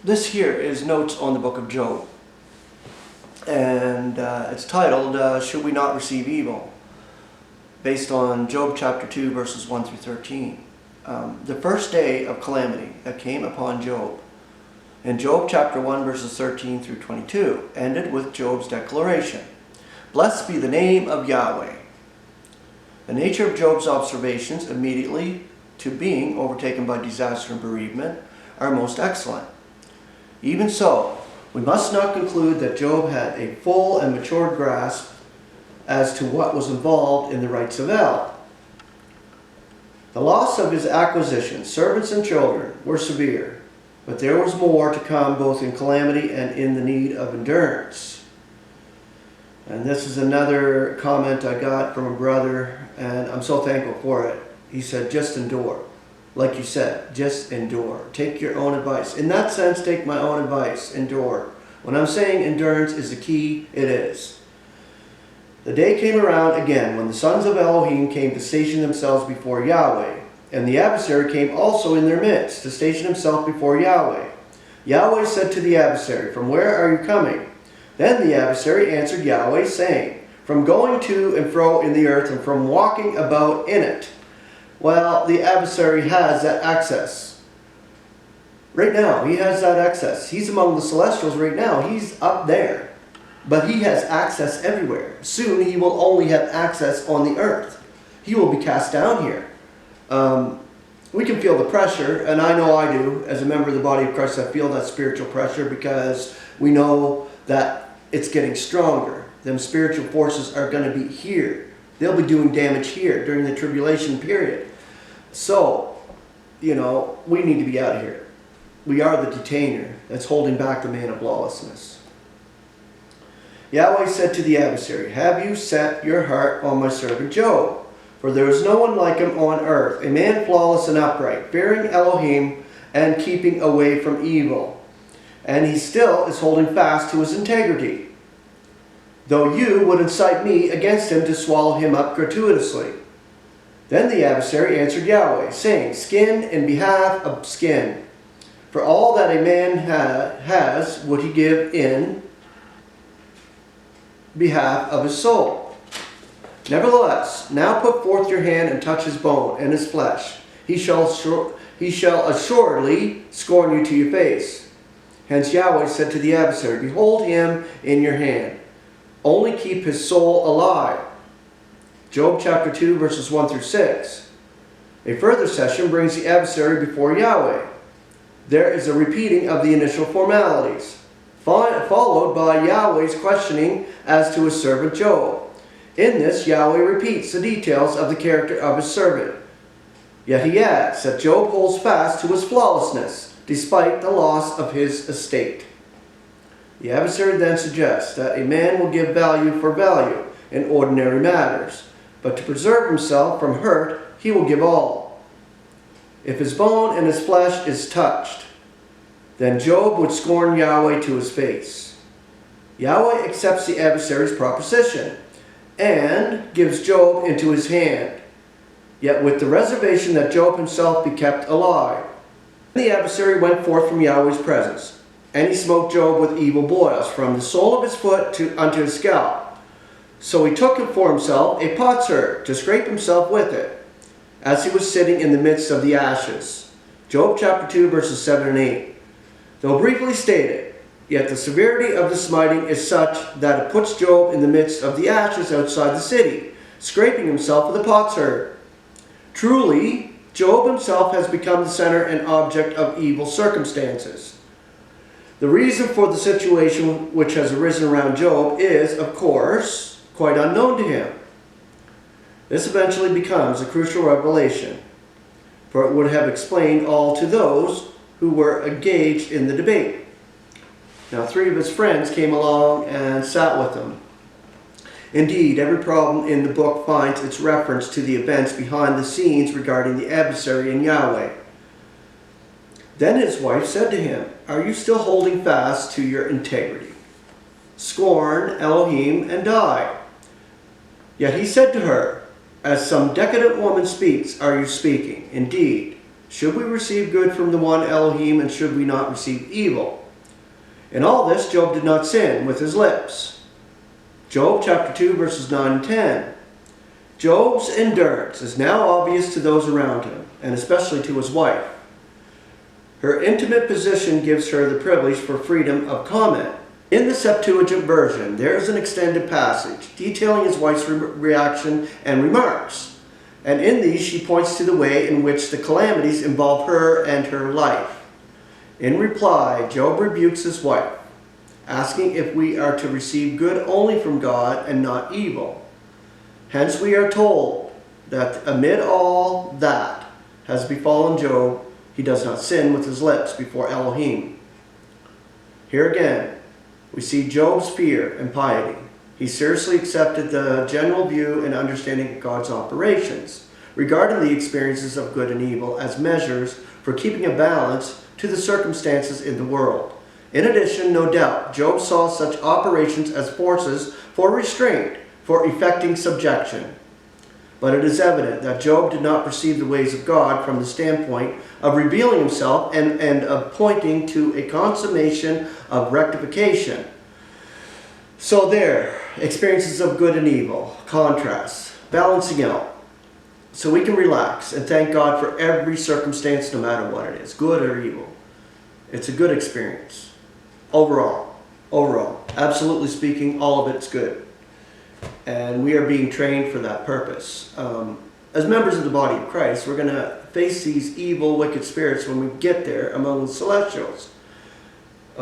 This here is notes on the book of Job, and it's titled, Should We Not Receive Evil? Based on Job chapter 2, verses 1 through 13. The first day of calamity that came upon Job, in Job chapter 1, verses 13 through 22, ended with Job's declaration, "Blessed be the name of Yahweh." The nature of Job's observations immediately to being overtaken by disaster and bereavement are most excellent. Even so, we must not conclude that Job had a full and matured grasp as to what was involved in the rights of El. The loss of his acquisitions, servants and children, were severe, but there was more to come both in calamity and in the need of endurance. And this is another comment I got from a brother, and I'm so thankful for it. He said, just endure. Like you said, just endure. Take your own advice. In that sense, take my own advice. Endure. When I'm saying endurance is the key, it is. The day came around again when the sons of Elohim came to station themselves before Yahweh, and the adversary came also in their midst to station himself before Yahweh. Yahweh said to the adversary, "From where are you coming?" Then the adversary answered Yahweh, saying, "From going to and fro in the earth, and from walking about in it." Well, the adversary has that access. Right now, he has that access. He's among the celestials right now. He's up there. But he has access everywhere. Soon he will only have access on the earth. He will be cast down here. We can feel the pressure, and I know I do. As a member of the body of Christ, I feel that spiritual pressure because we know that it's getting stronger. Them spiritual forces are going to be here. They'll be doing damage here during the tribulation period. So, we need to be out of here. We are the detainer that's holding back the man of lawlessness. Yahweh said to the adversary, "Have you set your heart on my servant Job? For there is no one like him on earth, a man flawless and upright, fearing Elohim and keeping away from evil. And he still is holding fast to his integrity, though you would incite me against him to swallow him up gratuitously." Then the adversary answered Yahweh, saying, "Skin in behalf of skin. For all that a man has would he give in behalf of his soul. Nevertheless, now put forth your hand and touch his bone and his flesh. He shall assuredly scorn you to your face." Hence Yahweh said to the adversary, "Behold him in your hand. Only keep his soul alive." Job chapter 2, verses 1 through 6. A further session brings the adversary before Yahweh. There is a repeating of the initial formalities, followed by Yahweh's questioning as to his servant Job. In this, Yahweh repeats the details of the character of his servant. Yet he adds that Job holds fast to his flawlessness, despite the loss of his estate. The adversary then suggests that a man will give value for value in ordinary matters, but to preserve himself from hurt, he will give all. If his bone and his flesh is touched, then Job would scorn Yahweh to his face. Yahweh accepts the adversary's proposition and gives Job into his hand, yet with the reservation that Job himself be kept alive. The adversary went forth from Yahweh's presence, and he smote Job with evil boils from the sole of his foot unto his scalp. So he took for himself a potsherd to scrape himself with it, as he was sitting in the midst of the ashes. Job chapter 2, verses 7 and 8. Though briefly stated, yet the severity of the smiting is such that it puts Job in the midst of the ashes outside the city, scraping himself with a potsherd. Truly, Job himself has become the center and object of evil circumstances. The reason for the situation which has arisen around Job is, of course, quite unknown to him. This eventually becomes a crucial revelation, for it would have explained all to those who were engaged in the debate. Now, 3 of his friends came along and sat with him. Indeed, every problem in the book finds its reference to the events behind the scenes regarding the adversary and Yahweh. Then his wife said to him, "Are you still holding fast to your integrity? Scorn Elohim and die." Yet he said to her, "As some decadent woman speaks, are you speaking?" Indeed, Should we receive good from the one Elohim, and should we not receive evil? In all this, Job did not sin with his lips. Job chapter 2, verses 9 and 10. Job's endurance is now obvious to those around him, and especially to his wife. Her intimate position gives her the privilege for freedom of comment. In the Septuagint version, there is an extended passage detailing his wife's reaction and remarks. And in these, she points to the way in which the calamities involve her and her life. In reply, Job rebukes his wife, asking if we are to receive good only from God and not evil. Hence we are told that amid all that has befallen Job, he does not sin with his lips before Elohim. Here again, we see Job's fear and piety. He seriously accepted the general view and understanding of God's operations, regarding the experiences of good and evil as measures for keeping a balance to the circumstances in the world. In addition, no doubt, Job saw such operations as forces for restraint, for effecting subjection. But it is evident that Job did not perceive the ways of God from the standpoint of revealing himself and of pointing to a consummation of rectification. So there, experiences of good and evil, contrasts, balancing out. So we can relax and thank God for every circumstance, no matter what it is, good or evil. It's a good experience. Overall, absolutely speaking, all of it's good. And we are being trained for that purpose. As members of the body of Christ, we're going to face these evil, wicked spirits when we get there among the celestials.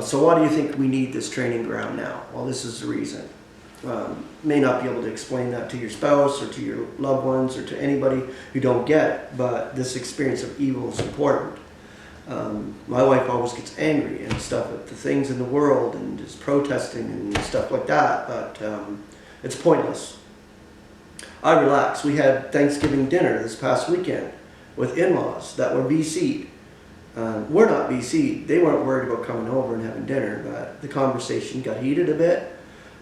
So why do you think we need this training ground now? Well, this is the reason. May not be able to explain that to your spouse or to your loved ones or to anybody who don't get it, but this experience of evil is important. My wife always gets angry and stuff at the things in the world and is protesting and stuff like that, but it's pointless. I relax. We had Thanksgiving dinner this past weekend with in-laws that were BC'd. We're not BC'd. They weren't worried about coming over and having dinner, but the conversation got heated a bit,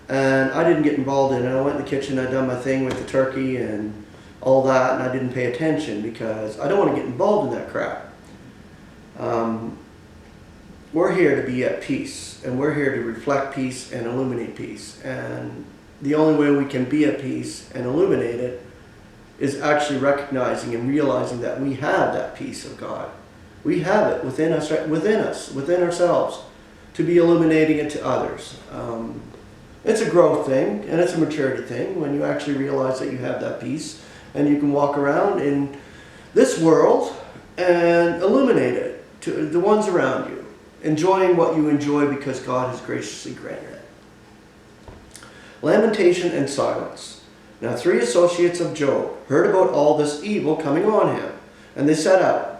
and I didn't get involved in it. I went in the kitchen, I done my thing with the turkey and all that, and I didn't pay attention because I don't want to get involved in that crap. We're here to be at peace, and we're here to reflect peace and illuminate peace. And the only way we can be at peace and illuminate it is actually recognizing and realizing that we have that peace of God. We have it within us, within ourselves, to be illuminating it to others. It's a growth thing, and it's a maturity thing when you actually realize that you have that peace, and you can walk around in this world and illuminate it to the ones around you, enjoying what you enjoy because God has graciously granted it. Lamentation and silence. Now 3 associates of Job heard about all this evil coming on him, and they set out,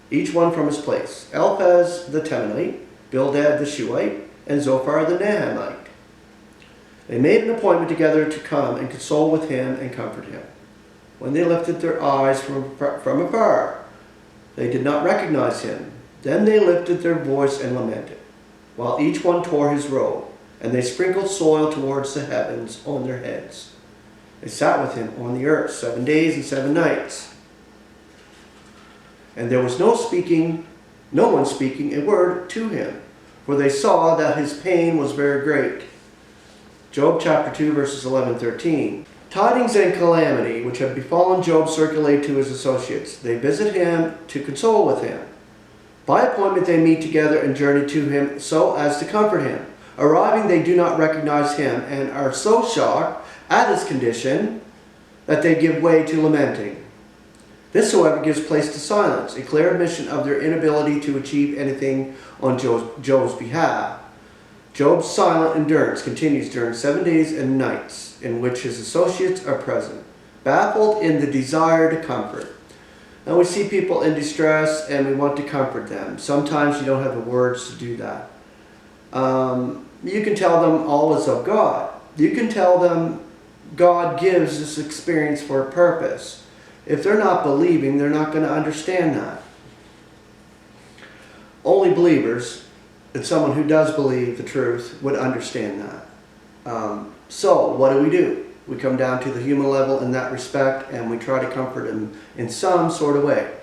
each one from his place: Eliphaz the Temanite, Bildad the Shuhite, and Zophar the Naamite. They made an appointment together to come and console with him and comfort him. When they lifted their eyes from afar, they did not recognize him. Then they lifted their voice and lamented, while each one tore his robe, and they sprinkled soil towards the heavens on their heads. They sat with him on the earth 7 days and 7 nights. And there was no one speaking a word to him, for they saw that his pain was very great. Job chapter 2, verses 11 and 13. Tidings and calamity which had befallen Job circulate to his associates. They visit him to console with him. By appointment they meet together and journey to him so as to comfort him. Arriving, they do not recognize him and are so shocked at his condition that they give way to lamenting. This, however, gives place to silence, a clear admission of their inability to achieve anything on Job's behalf. Job's silent endurance continues during 7 days and nights in which his associates are present, baffled in the desire to comfort. Now we see people in distress and we want to comfort them. Sometimes you don't have the words to do that. You can tell them all is of God. You can tell them God gives this experience for a purpose. If they're not believing, they're not going to understand that. Only believers, and someone who does believe the truth, would understand that. So what do? We come down to the human level in that respect, and we try to comfort him in some sort of way.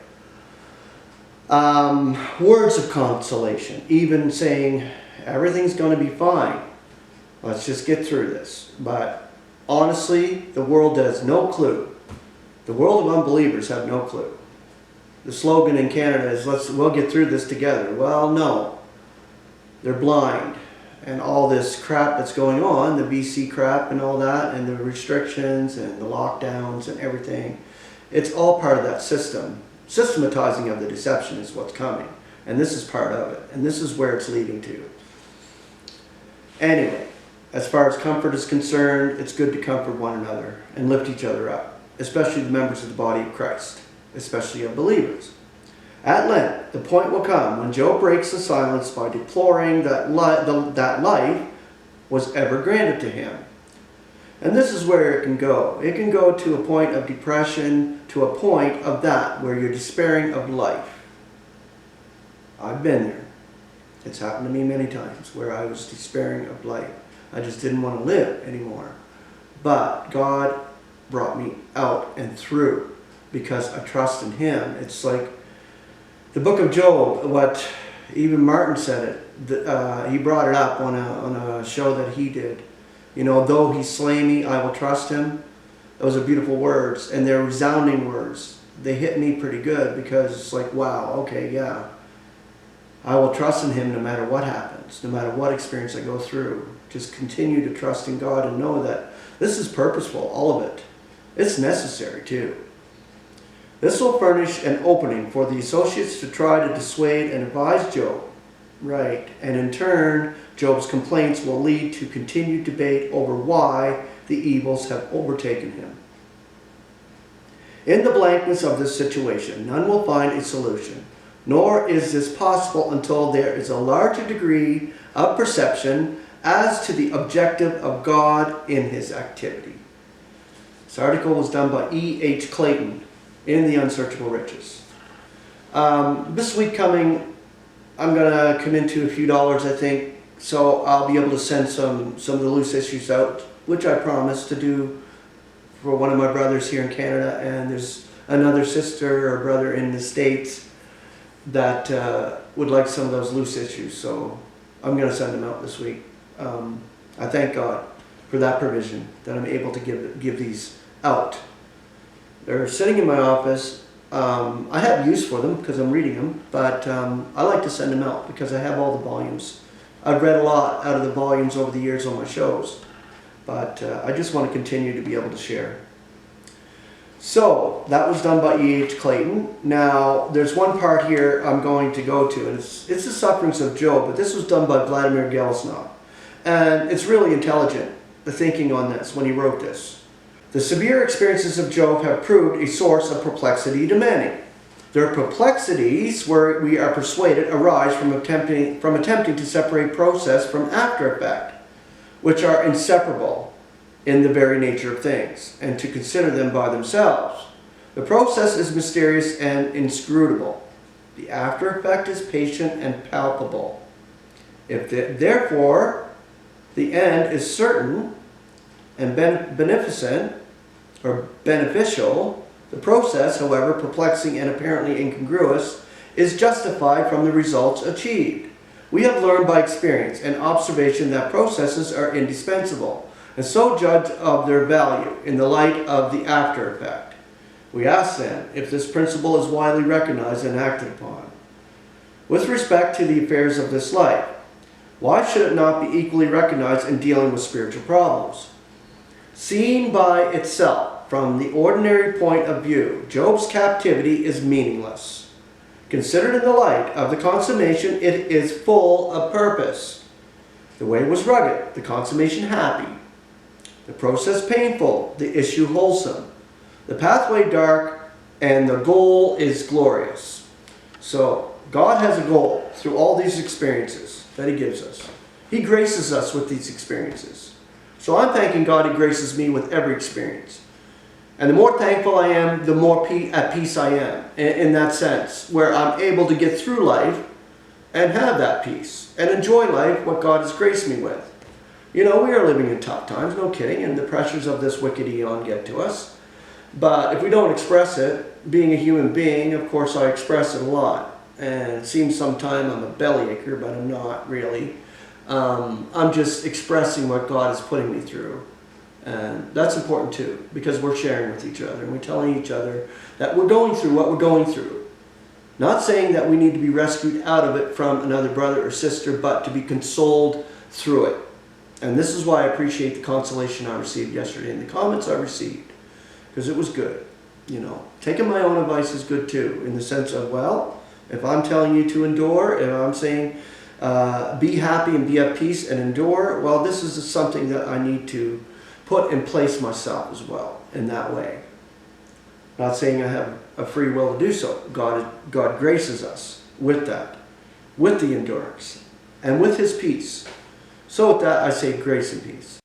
Words of consolation, even saying everything's going to be fine. Let's just get through this. But honestly, the world has no clue. The world of unbelievers have no clue. The slogan in Canada is, we'll get through this together. Well, no. They're blind. And all this crap that's going on, the BC crap and all that, and the restrictions and the lockdowns and everything, it's all part of that system. Systematizing of the deception is what's coming. And this is part of it. And this is where it's leading to. Anyway, as far as comfort is concerned, it's good to comfort one another and lift each other up, especially the members of the body of Christ, especially of believers. At length, the point will come when Job breaks the silence by deploring that life was ever granted to him. And this is where it can go. It can go to a point of depression, to a point of that where you're despairing of life. I've been there. It's happened to me many times where I was despairing of life. I just didn't want to live anymore. But God brought me out and through because I trust in Him. It's like the book of Job, what even Martin said it. He brought it up on a show that he did. You know, though He slay me, I will trust Him. Those are beautiful words, and they're resounding words. They hit me pretty good because it's like, wow, okay, yeah. I will trust in Him no matter what happens, no matter what experience I go through. Just continue to trust in God and know that this is purposeful, all of it. It's necessary too. This will furnish an opening for the associates to try to dissuade and advise Job. Right, and in turn, Job's complaints will lead to continued debate over why the evils have overtaken him. In the blankness of this situation, none will find a solution, nor is this possible until there is a larger degree of perception as to the objective of God in His activity. This article was done by E.H. Clayton in The Unsearchable Riches. This week coming, I'm going to come into a few dollars, I think, so I'll be able to send some of the loose issues out, which I promised to do for one of my brothers here in Canada, and there's another sister or brother in the States that would like some of those loose issues, so I'm going to send them out this week. I thank God for that provision, that I'm able to give these out. They're sitting in my office. I have use for them because I'm reading them, but I like to send them out because I have all the volumes. I've read a lot out of the volumes over the years on my shows, but I just want to continue to be able to share. So, that was done by E.H. Clayton. Now, there's one part here I'm going to go to, and it's the sufferings of Job, but this was done by Vladimir Gelsnov. And it's really intelligent, the thinking on this, when he wrote this. The severe experiences of Job have proved a source of perplexity to many. Their perplexities, where we are persuaded, arise from attempting to separate process from after effect, which are inseparable in the very nature of things, and to consider them by themselves. The process is mysterious and inscrutable. The after effect is patient and palpable. Therefore, the end is certain and beneficent, or beneficial. The process, however perplexing and apparently incongruous, is justified from the results achieved. We have learned by experience and observation that processes are indispensable, and so judge of their value in the light of the after effect. We ask then if this principle is widely recognized and acted upon. With respect to the affairs of this life, why should it not be equally recognized in dealing with spiritual problems? Seen by itself, from the ordinary point of view, Job's captivity is meaningless. Considered in the light of the consummation, it is full of purpose. The way was rugged, the consummation happy. The process painful, the issue wholesome. The pathway dark, and the goal is glorious. So, God has a goal through all these experiences that He gives us. He graces us with these experiences. So I'm thanking God He graces me with every experience. And the more thankful I am, the more at peace I am, in that sense, where I'm able to get through life and have that peace and enjoy life, what God has graced me with. You know, we are living in tough times, no kidding, and the pressures of this wicked eon get to us. But if we don't express it, being a human being, of course I express it a lot. And it seems sometimes I'm a bellyachre, but I'm not really. I'm just expressing what God is putting me through. And that's important too, because we're sharing with each other and we're telling each other that we're going through what we're going through. Not saying that we need to be rescued out of it from another brother or sister, but to be consoled through it. And this is why I appreciate the consolation I received yesterday and the comments I received, because it was good. You know, taking my own advice is good too, in the sense of, well, if I'm telling you to endure, if I'm saying be happy and be at peace and endure, well, this is something that I need to put in place myself as well in that way. Not saying I have a free will to do so. God graces us with that, with the endurance, and with His peace. So with that, I say grace and peace.